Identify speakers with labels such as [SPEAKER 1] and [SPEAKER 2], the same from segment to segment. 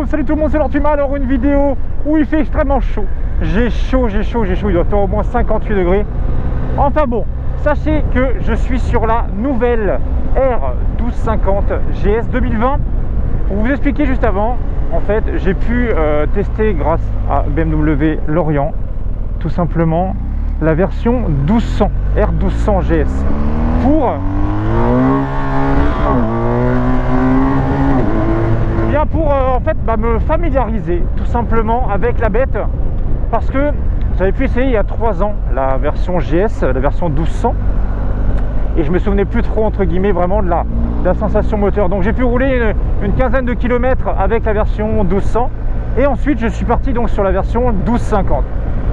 [SPEAKER 1] Salut tout le monde, c'est Lortuma. Alors une vidéo où il fait extrêmement chaud. J'ai chaud, il doit faire au moins 58 degrés. Enfin bon, sachez que je suis sur la nouvelle R1250 GS 2020. Pour vous expliquer juste avant, en fait, j'ai pu tester grâce à BMW Lorient, tout simplement, la version 1200, R1200 GS. Pour en fait me familiariser tout simplement avec la bête, parce que j'avais pu essayer il y a 3 ans la version GS, la version 1200, et je me souvenais plus trop entre guillemets vraiment de la sensation moteur. Donc j'ai pu rouler une quinzaine de kilomètres avec la version 1200 et ensuite je suis parti donc sur la version 1250.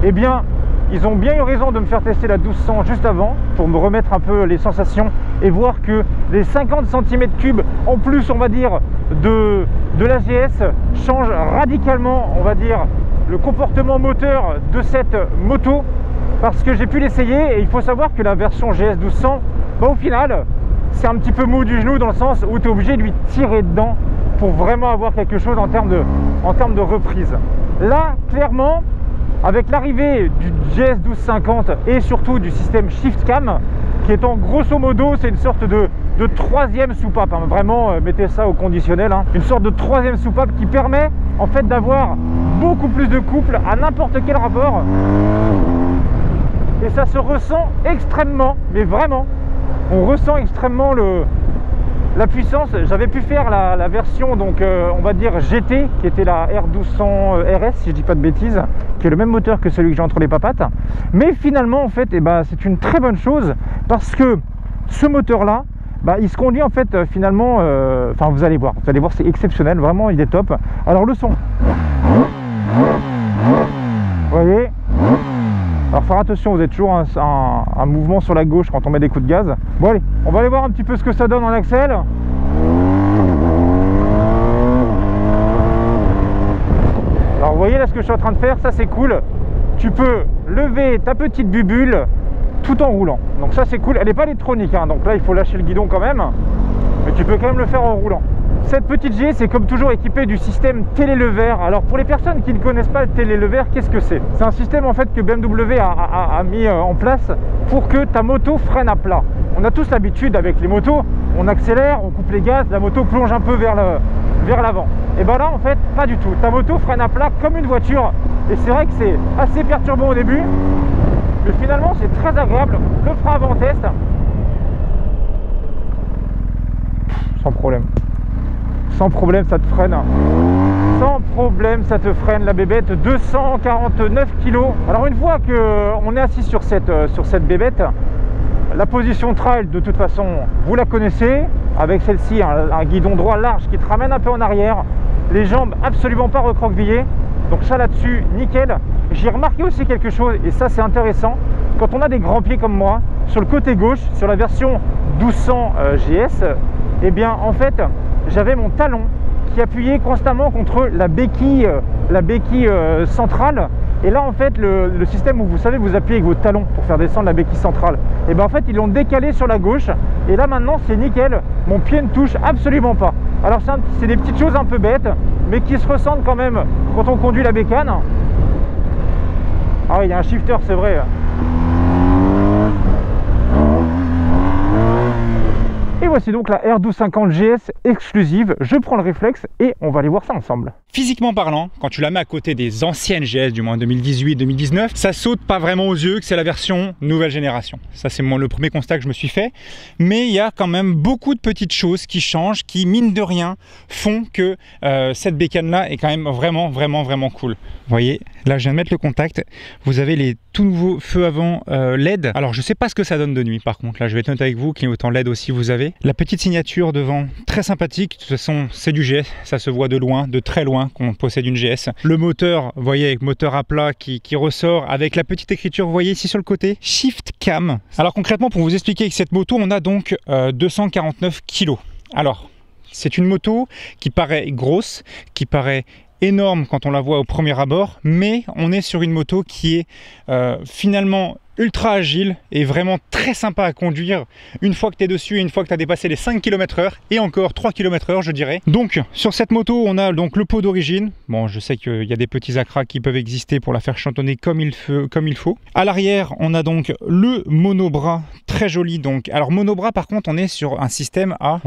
[SPEAKER 1] Et bien ils ont bien eu raison de me faire tester la 1200 juste avant pour me remettre un peu les sensations et voir que les 50 cm3 en plus, on va dire, de la GS changent radicalement, on va dire, le comportement moteur de cette moto, parce que j'ai pu l'essayer et il faut savoir que la version GS 1200, au final, c'est un petit peu mou du genou dans le sens où tu es obligé de lui tirer dedans pour vraiment avoir quelque chose en termes de reprise. Là, clairement, avec l'arrivée du GS 1250 et surtout du système Shift Cam, qui est en grosso modo, c'est une sorte de troisième soupape, hein. Vraiment, mettez ça au conditionnel, hein. Une sorte de troisième soupape qui permet en fait d'avoir beaucoup plus de couple à n'importe quel rapport, et ça se ressent extrêmement, mais vraiment, on ressent extrêmement la puissance. J'avais pu faire la version donc on va dire GT, qui était la R1200 RS si je dis pas de bêtises, qui est le même moteur que celui que j'ai entre les papates, mais finalement en fait c'est une très bonne chose, parce que ce moteur là il se conduit en fait finalement enfin vous allez voir c'est exceptionnel, vraiment il est top. Alors le son, vous voyez, alors faire attention, vous avez toujours un mouvement sur la gauche quand on met des coups de gaz. Bon allez, on va aller voir un petit peu ce que ça donne en accel. Alors vous voyez là ce que je suis en train de faire, ça c'est cool. Tu peux lever ta petite bubule tout en roulant. Donc ça c'est cool, elle n'est pas électronique, hein, donc là il faut lâcher le guidon quand même. Mais tu peux quand même le faire en roulant. Cette petite GS est comme toujours équipée du système télélever. Alors pour les personnes qui ne connaissent pas le télélever, qu'est-ce que c'est? C'est un système en fait que BMW a mis en place pour que ta moto freine à plat. On a tous l'habitude avec les motos, on accélère, on coupe les gaz, la moto plonge un peu vers l'avant. Et ben là en fait pas du tout, ta moto freine à plat comme une voiture. Et c'est vrai que c'est assez perturbant au début, mais finalement c'est très agréable. Le frein avant test, sans problème. Sans problème ça te freine. Sans problème ça te freine la bébête. 249 kg. Alors une fois qu'on est assis sur cette bébête, la position trail de toute façon vous la connaissez. Avec celle-ci, un guidon droit large qui te ramène un peu en arrière. Les jambes absolument pas recroquevillées. Donc ça là-dessus, nickel. J'ai remarqué aussi quelque chose, et ça c'est intéressant. Quand on a des grands pieds comme moi, sur le côté gauche, sur la version 1200 GS, et bien en fait j'avais mon talon qui appuyait constamment contre la béquille centrale. Et là en fait le système où vous savez vous appuyez avec vos talons pour faire descendre la béquille centrale, et bien en fait ils l'ont décalé sur la gauche, et là maintenant c'est nickel, mon pied ne touche absolument pas. Alors c'est des petites choses un peu bêtes mais qui se ressentent quand même quand on conduit la bécane. Ah oui, il y a un shifter, c'est vrai. Et voici donc la R1250 GS exclusive. Je prends le réflexe et on va aller voir ça ensemble.
[SPEAKER 2] Physiquement parlant, quand tu la mets à côté des anciennes GS, du moins 2018-2019, ça saute pas vraiment aux yeux que c'est la version nouvelle génération. Ça c'est le premier constat que je me suis fait. Mais il y a quand même beaucoup de petites choses qui changent, qui mine de rien font que cette bécane-là est quand même vraiment cool. Vous voyez, là je viens de mettre le contact. Vous avez les tout nouveaux feux avant LED. Alors je sais pas ce que ça donne de nuit par contre. Là je vais être honnête avec vous, clignotant LED aussi vous avez. La petite signature devant, très sympathique. De toute façon c'est du GS, ça se voit de loin, de très loin qu'on possède une GS. Le moteur, vous voyez, avec moteur à plat qui ressort avec la petite écriture, vous voyez ici sur le côté, Shift Cam. Alors concrètement, pour vous expliquer que cette moto, on a donc 249 kg. Alors, C'est une moto qui paraît grosse, qui paraît énorme quand on la voit au premier abord, mais on est sur une moto qui est finalement ultra agile et vraiment très sympa à conduire une fois que tu es dessus et une fois que tu as dépassé les 5 km/h et encore 3 km/h je dirais. Donc sur cette moto on a donc le pot d'origine. Bon, je sais qu'il y a des petits accras qui peuvent exister pour la faire chantonner comme il faut. À l'arrière on a donc le monobras très joli. Donc alors monobras par contre on est sur un système à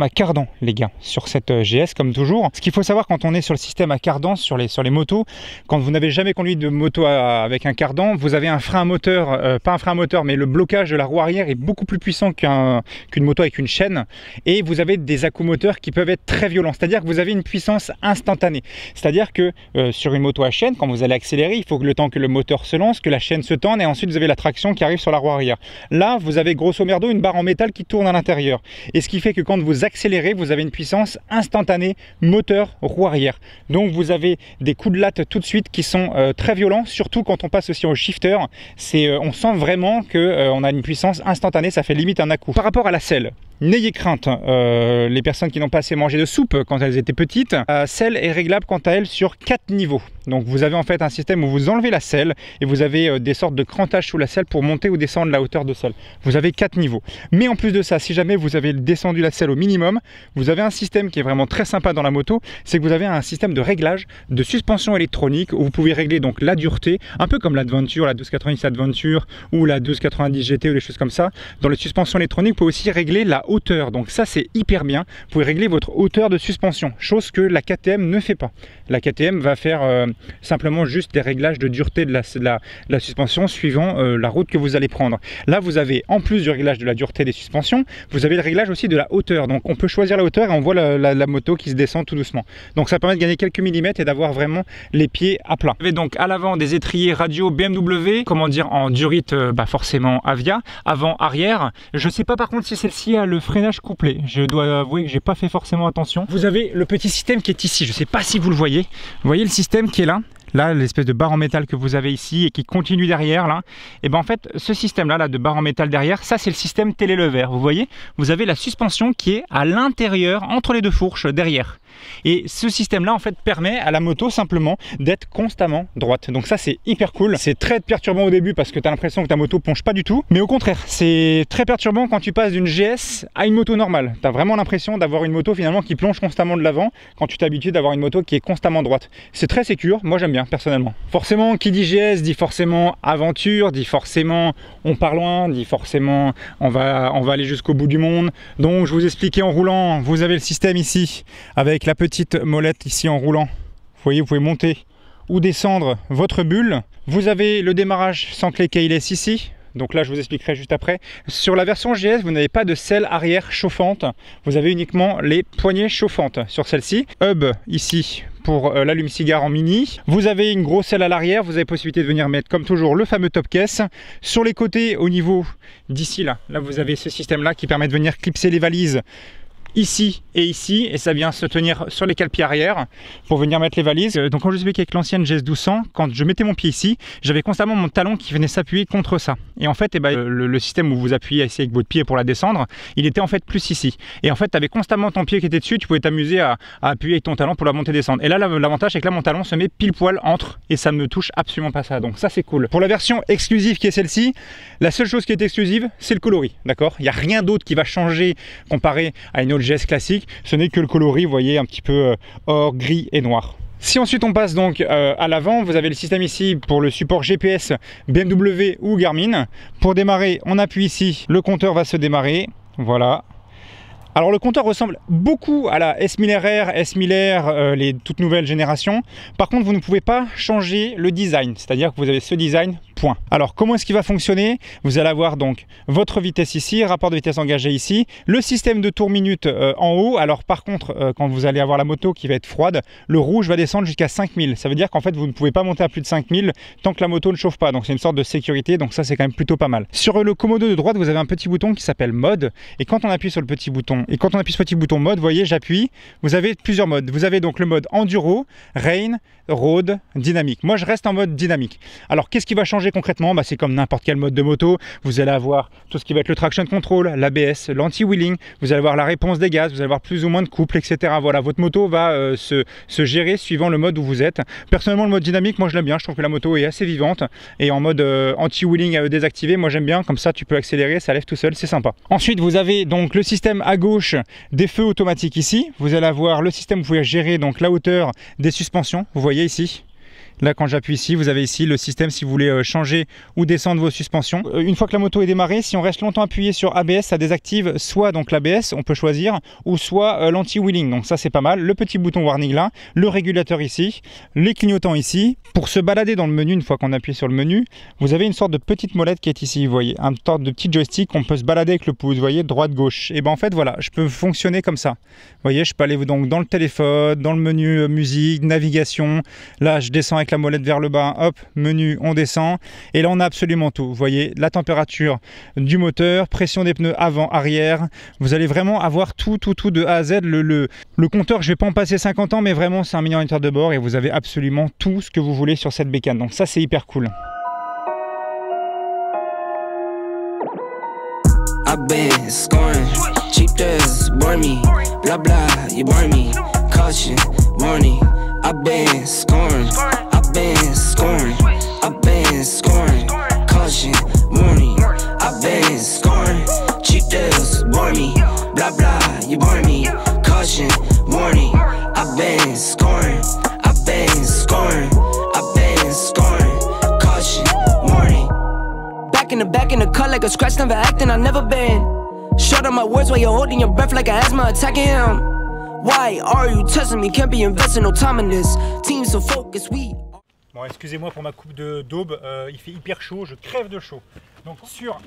[SPEAKER 2] cardan les gars sur cette GS comme toujours. Ce qu'il faut savoir quand on est sur le système à cardan sur les motos, quand vous n'avez jamais conduit de moto avec un cardan, vous avez un frein à moteur. Pas un frein à moteur, mais le blocage de la roue arrière est beaucoup plus puissant qu'une moto avec une chaîne, et vous avez des à-coups moteurs qui peuvent être très violents, c'est-à-dire que vous avez une puissance instantanée, c'est-à-dire que sur une moto à chaîne, quand vous allez accélérer, il faut que le temps que le moteur se lance, que la chaîne se tende, et ensuite vous avez la traction qui arrive sur la roue arrière. Là vous avez grosso merdo une barre en métal qui tourne à l'intérieur, et ce qui fait que quand vous accélérez, vous avez une puissance instantanée moteur roue arrière, donc vous avez des coups de latte tout de suite qui sont très violents, surtout quand on passe aussi au shifter. On sent vraiment qu'on a une puissance instantanée, ça fait limite un à-coup. Par rapport à la selle, n'ayez crainte, les personnes qui n'ont pas assez mangé de soupe quand elles étaient petites, la selle est réglable quant à elle sur 4 niveaux. Donc vous avez en fait un système où vous enlevez la selle et vous avez des sortes de crantages sous la selle pour monter ou descendre la hauteur de selle. Vous avez 4 niveaux. Mais en plus de ça, si jamais vous avez descendu la selle au minimum, vous avez un système qui est vraiment très sympa dans la moto, c'est que vous avez un système de réglage de suspension électronique où vous pouvez régler donc la dureté, un peu comme l'Adventure, la 1290 Adventure ou la 1290 GT ou des choses comme ça. Dans les suspensions électroniques, vous pouvez aussi régler la hauteur, donc ça c'est hyper bien. Vous pouvez régler votre hauteur de suspension, chose que la KTM ne fait pas. La KTM va faire simplement juste des réglages de dureté de la suspension suivant la route que vous allez prendre. Là vous avez, en plus du réglage de la dureté des suspensions, vous avez le réglage aussi de la hauteur, donc on peut choisir la hauteur et on voit la moto qui se descend tout doucement, donc ça permet de gagner quelques millimètres et d'avoir vraiment les pieds à plat. Vous avez donc à l'avant des étriers radio BMW, comment dire, en durite forcément Avia, avant arrière. Je sais pas par contre si celle-ci a le freinage couplé, je dois avouer que j'ai pas fait forcément attention. Vous avez le petit système qui est ici, je sais pas si vous le voyez, vous voyez le système qui est là, l'espèce de barre en métal que vous avez ici et qui continue derrière là, et ben en fait ce système là de barre en métal derrière, ça c'est le système télélever. Vous voyez, vous avez la suspension qui est à l'intérieur entre les deux fourches derrière. Et ce système là en fait permet à la moto simplement d'être constamment droite, donc ça c'est hyper cool. C'est très perturbant au début parce que tu as l'impression que ta moto plonge pas du tout, mais au contraire c'est très perturbant quand tu passes d'une GS à une moto normale. Tu as vraiment l'impression d'avoir une moto finalement qui plonge constamment de l'avant quand tu t'habitues d'avoir une moto qui est constamment droite. C'est très sécure, moi j'aime bien personnellement. Forcément qui dit GS dit forcément aventure, dit forcément on part loin, dit forcément on va aller jusqu'au bout du monde. Donc je vous expliquais en roulant, vous avez le système ici avec la petite molette ici en roulant. Vous voyez, vous pouvez monter ou descendre votre bulle. Vous avez le démarrage sans clé keyless ici. Donc là, je vous expliquerai juste après. Sur la version GS, vous n'avez pas de selle arrière chauffante. Vous avez uniquement les poignées chauffantes sur celle-ci. Hub ici pour l'allume-cigare en mini. Vous avez une grosse selle à l'arrière. Vous avez possibilité de venir mettre, comme toujours, le fameux top caisse. Sur les côtés, au niveau d'ici, là vous avez ce système-là qui permet de venir clipser les valises ici, et ça vient se tenir sur les cale-pieds arrière pour venir mettre les valises. Donc quand je vous expliquais avec l'ancienne GS 1200, quand je mettais mon pied ici, j'avais constamment mon talon qui venait s'appuyer contre ça. Et en fait, le système où vous appuyez ici avec votre pied pour la descendre, il était en fait plus ici. Et en fait, tu avais constamment ton pied qui était dessus, tu pouvais t'amuser à appuyer avec ton talon pour la monter descendre. Et là, l'avantage c'est que là, mon talon se met pile poil entre et ça ne me touche absolument pas ça. Donc ça, c'est cool. Pour la version exclusive qui est celle-ci, la seule chose qui est exclusive, c'est le coloris. D'accord ? Il n'y a rien d'autre qui va changer comparé à une autre GS classique, ce n'est que le coloris, vous voyez, un petit peu or, gris et noir. Si ensuite on passe donc à l'avant, vous avez le système ici pour le support GPS BMW ou Garmin. Pour démarrer, on appuie ici, le compteur va se démarrer, voilà. Alors le compteur ressemble beaucoup à la S1000RR, S1000R, les toutes nouvelles générations. Par contre, vous ne pouvez pas changer le design, c'est-à-dire que vous avez ce design, point. Alors comment est-ce qu'il va fonctionner? Vous allez avoir donc votre vitesse ici, rapport de vitesse engagé ici, le système de tours minute en haut. Alors par contre, quand vous allez avoir la moto qui va être froide, le rouge va descendre jusqu'à 5000. Ça veut dire qu'en fait, vous ne pouvez pas monter à plus de 5000 tant que la moto ne chauffe pas. Donc c'est une sorte de sécurité, donc ça c'est quand même plutôt pas mal. Sur le commodo de droite, vous avez un petit bouton qui s'appelle mode, et quand on appuie sur le petit bouton et quand on appuie sur ce petit bouton mode, vous voyez, j'appuie, vous avez plusieurs modes. Vous avez donc le mode enduro, rain, road, dynamique. Moi, je reste en mode dynamique. Alors, qu'est-ce qui va changer concrètement? C'est comme n'importe quel mode de moto. Vous allez avoir tout ce qui va être le traction control, l'ABS, l'anti-wheeling. Vous allez avoir la réponse des gaz. Vous allez avoir plus ou moins de couple, etc. Voilà, votre moto va se gérer suivant le mode où vous êtes. Personnellement, le mode dynamique, moi, je l'aime bien. Je trouve que la moto est assez vivante. Et en mode anti-wheeling désactivé, moi, j'aime bien. Comme ça, tu peux accélérer, ça lève tout seul. C'est sympa. Ensuite, vous avez donc le système à gauche des feux automatiques ici. Vous allez avoir le système où vous pouvez gérer donc la hauteur des suspensions. Vous voyez ici. Là, quand j'appuie ici, vous avez ici le système si vous voulez changer ou descendre vos suspensions. Une fois que la moto est démarrée, si on reste longtemps appuyé sur ABS, ça désactive soit donc l'ABS, on peut choisir, ou soit l'anti-wheeling. Donc ça, c'est pas mal. Le petit bouton warning là, le régulateur ici, les clignotants ici. Pour se balader dans le menu, une fois qu'on appuie sur le menu, vous avez une sorte de petite molette qui est ici, vous voyez, un sorte de petit joystick, on peut se balader avec le pouce, vous voyez, droite-gauche. Et ben en fait, voilà, je peux fonctionner comme ça. Vous voyez, je peux aller donc dans le téléphone, dans le menu musique, navigation. Là, je descends avec la molette vers le bas, hop, menu, on descend. Et là, on a absolument tout. Vous voyez, la température du moteur, pression des pneus avant, arrière. Vous allez vraiment avoir tout de A à Z. Le compteur, je ne vais pas en passer 50 ans, mais vraiment, c'est un mini ordinateur de bord et vous avez absolument tout ce que vous voulez sur cette bécane. Donc ça, c'est hyper cool. I've been scoring, cheap thrills, bore me, blah blah, you bore me, caution, warning. I've been scoring, I've been scoring, I've been scoring, caution, warning. I've been scoring, cheap thrills, bore me, blah blah, you bore me, caution, warning. I've been scoring, I've been scoring, I've been scoring, caution, warning. Back in the cut like a scratch, never acting, I've never been. Shut up my words while you're holding your breath like an asthma attacking him. Why are you testing me? Can't be investing no time in this. Team so focused, we. Bon, excusez-moi pour ma coupe d'aube, il fait hyper chaud, je crève de chaud. Donc sur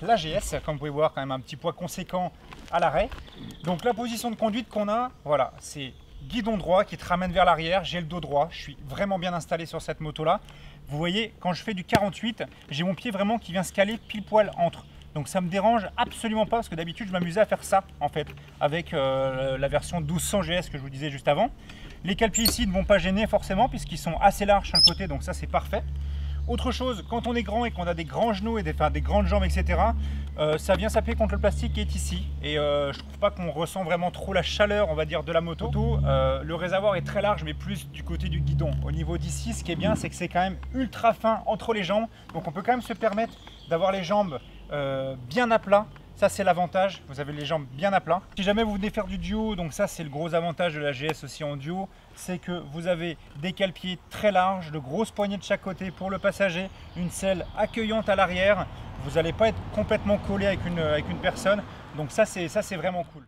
[SPEAKER 2] l'AGS, comme vous pouvez voir, quand même un petit poids conséquent à l'arrêt. Donc la position de conduite qu'on a, voilà, c'est guidon droit qui te ramène vers l'arrière, j'ai le dos droit, je suis vraiment bien installé sur cette moto-là. Vous voyez, quand je fais du 48, j'ai mon pied vraiment qui vient se caler pile poil entre. Donc ça me dérange absolument pas parce que d'habitude je m'amusais à faire ça en fait avec la version 1200 GS que je vous disais juste avant. Les cale-pieds ici ne vont pas gêner forcément puisqu'ils sont assez larges sur le côté, donc ça c'est parfait. Autre chose, quand on est grand et qu'on a des grands genoux et des grandes jambes, etc., ça vient s'appuyer contre le plastique qui est ici. Et je trouve pas qu'on ressent vraiment trop la chaleur, on va dire, de la moto. Le réservoir est très large, mais plus du côté du guidon. Au niveau d'ici, ce qui est bien, c'est que c'est quand même ultra fin entre les jambes. Donc on peut quand même se permettre d'avoir les jambes bien à plat. Ça c'est l'avantage, vous avez les jambes bien à plat. Si jamais vous venez faire du duo, donc ça c'est le gros avantage de la GS aussi en duo, c'est que vous avez des cale-pieds très larges, de grosses poignées de chaque côté pour le passager, une selle accueillante à l'arrière, vous n'allez pas être complètement collé avec une personne, donc ça c'est vraiment cool.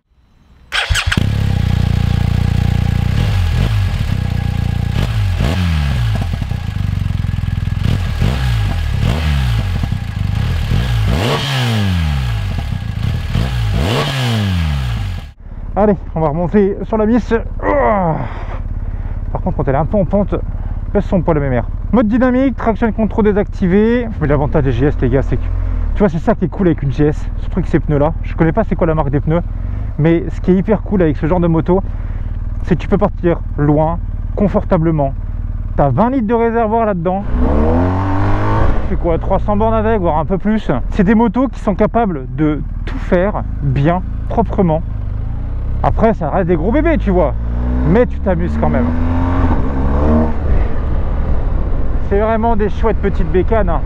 [SPEAKER 1] Allez, on va remonter sur la mise. Par contre, quand elle est un peu en pente, elles sont pas la même air. Mode dynamique, traction control désactivé. Mais l'avantage des GS, les gars, c'est que tu vois, c'est ça qui est cool avec une GS. Ce truc, ces pneus là. Je connais pas c'est quoi la marque des pneus, mais ce qui est hyper cool avec ce genre de moto, c'est que tu peux partir loin, confortablement. Tu as 20 litres de réservoir là-dedans. Tu fais quoi, 300 bornes avec, voire un peu plus. C'est des motos qui sont capables de tout faire bien, proprement. Après, ça reste des gros bébés, tu vois, mais tu t'amuses quand même. C'est vraiment des chouettes petites bécanes. Hein.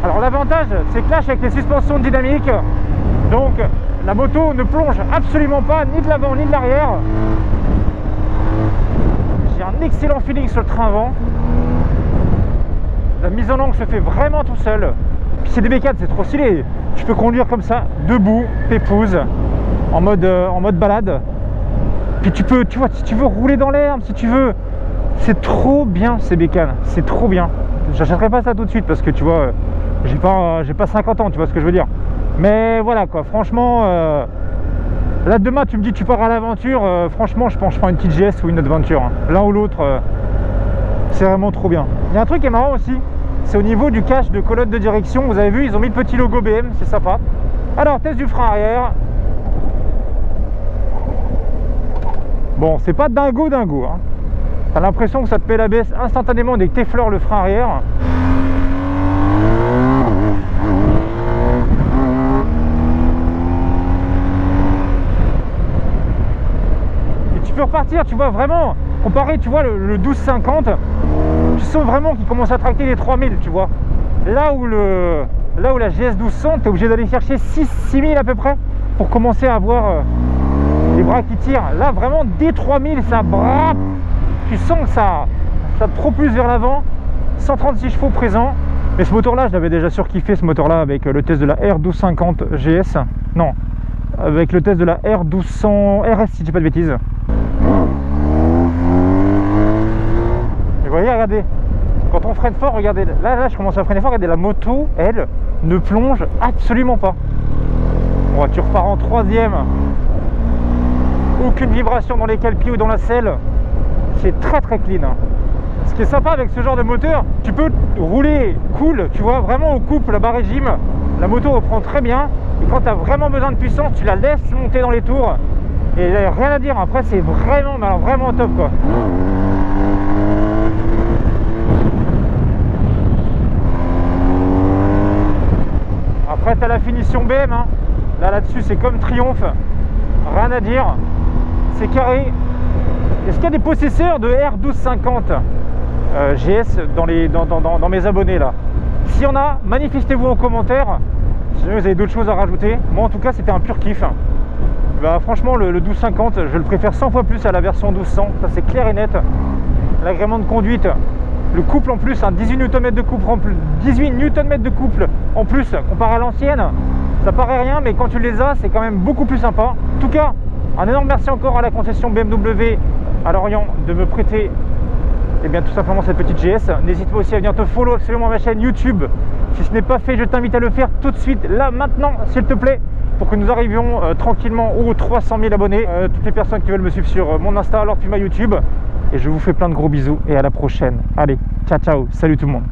[SPEAKER 1] Alors l'avantage, c'est que là, je suis avec les suspensions dynamiques, donc la moto ne plonge absolument pas, ni de l'avant, ni de l'arrière. J'ai un excellent feeling sur le train avant. La mise en angle se fait vraiment tout seul. C'est des bécanes, c'est trop stylé. Tu peux conduire comme ça, debout, pépouze, en mode balade. Puis tu peux, tu vois, si tu veux rouler dans l'herbe, si tu veux, c'est trop bien ces bécanes, c'est trop bien. J'achèterai pas ça tout de suite parce que tu vois, j'ai pas 50 ans, tu vois ce que je veux dire. Mais voilà quoi, franchement, là demain tu me dis tu pars à l'aventure, franchement je pense que je prends une petite GS ou une autre voiture. Hein. L'un ou l'autre, c'est vraiment trop bien. Il y a un truc qui est marrant aussi, c'est au niveau du cache de colonne de direction. Vous avez vu, ils ont mis le petit logo BM, c'est sympa. Alors, test du frein arrière. Bon, c'est pas dingo, hein. T'as l'impression que ça te paie la baisse instantanément dès que t'effleures le frein arrière. Et tu peux repartir, tu vois, vraiment, comparé, tu vois, le 1250, tu sens vraiment qu'il commence à tracter les 3000, tu vois. Là où la GS 1200, tu es obligé d'aller chercher 6000 à peu près pour commencer à avoir les bras qui tirent. Là, vraiment, dès 3000, ça brappe. Tu sens que ça te propulse vers l'avant. 136 chevaux présents. Mais ce moteur-là, je l'avais déjà surkiffé, ce moteur-là, avec le test de la R1250 GS. Non, avec le test de la R1200 RS, si je dis pas de bêtises. Et vous voyez, regardez. Quand on freine fort, regardez, là je commence à freiner fort, regardez, la moto, elle, ne plonge absolument pas. Bon, tu repars en troisième. Aucune vibration dans les cale-pieds ou dans la selle. C'est très clean. Ce qui est sympa avec ce genre de moteur, tu peux rouler cool, tu vois, vraiment au couple, la barre régime, la moto reprend très bien. Et quand tu as vraiment besoin de puissance, tu la laisses monter dans les tours. Et rien à dire, après c'est vraiment, mais alors vraiment top quoi. Après tu as la finition BM, hein. Là-dessus c'est comme Triumph, rien à dire, c'est carré. Est-ce qu'il y a des possesseurs de R1250 GS dans mes abonnés là? S'il y en a, manifestez-vous en commentaire si jamais vous avez d'autres choses à rajouter. Moi en tout cas c'était un pur kiff. Bah, franchement le 1250 je le préfère 100 fois plus à la version 1200, ça c'est clair et net. L'agrément de conduite, le couple en plus, 18 Nm de couple en plus, 18 Nm de couple en plus comparé à l'ancienne, ça paraît rien mais quand tu les as c'est quand même beaucoup plus sympa. En tout cas, un énorme merci encore à la concession BMW à Lorient de me prêter tout simplement cette petite GS. N'hésite pas aussi à venir te follow absolument ma chaîne YouTube. Si ce n'est pas fait, je t'invite à le faire tout de suite, là, maintenant, s'il te plaît, pour que nous arrivions tranquillement aux 300 000 abonnés. Toutes les personnes qui veulent me suivre sur mon Insta, alors puis ma YouTube. Et je vous fais plein de gros bisous et à la prochaine. Allez, ciao, ciao, salut tout le monde.